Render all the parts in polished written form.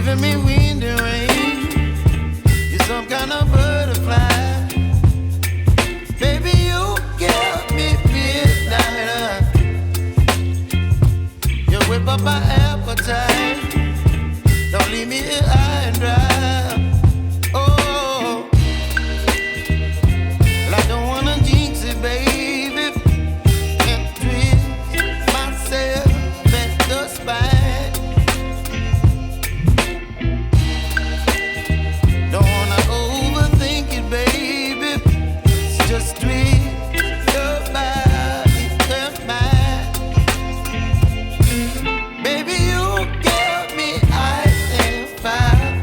giving me wind and rain. You're some kind of butterfly. Baby, you give me midnight. You whip up my appetite. Don't leave me here high and dry. Oh, well, I don't wanna jinx it, baby, and twist myself at the spine. Don't wanna overthink it, baby. It's just twist your body and mine. Baby, you give me ice and fire.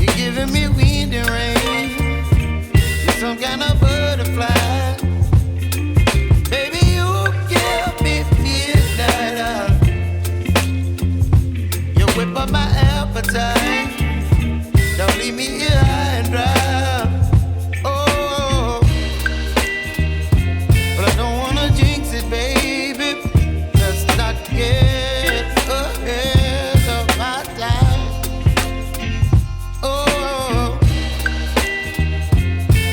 You're giving me wind and rain. You're some kind of butterfly. Baby, you give me midnight. You whip up my appetite. Don't leave me here high and dry. Oh, but I don't wanna jinx it, baby. Let's not get ahead of my time. Oh,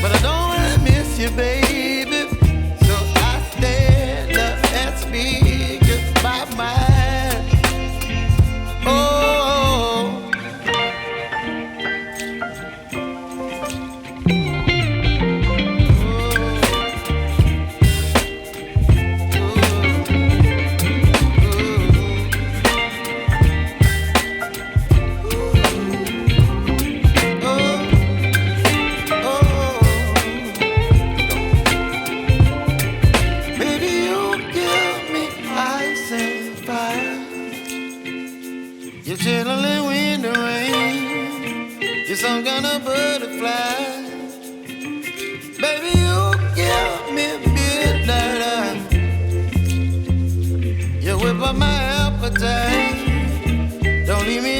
but I don't wanna miss you, baby. So I stand up and speak my mind. Oh. Baby, you give me ice and fire. You're chilling wind and rain. You're some kind of butterfly. Baby, you give me midnight. You whip up my appetite. Don't leave me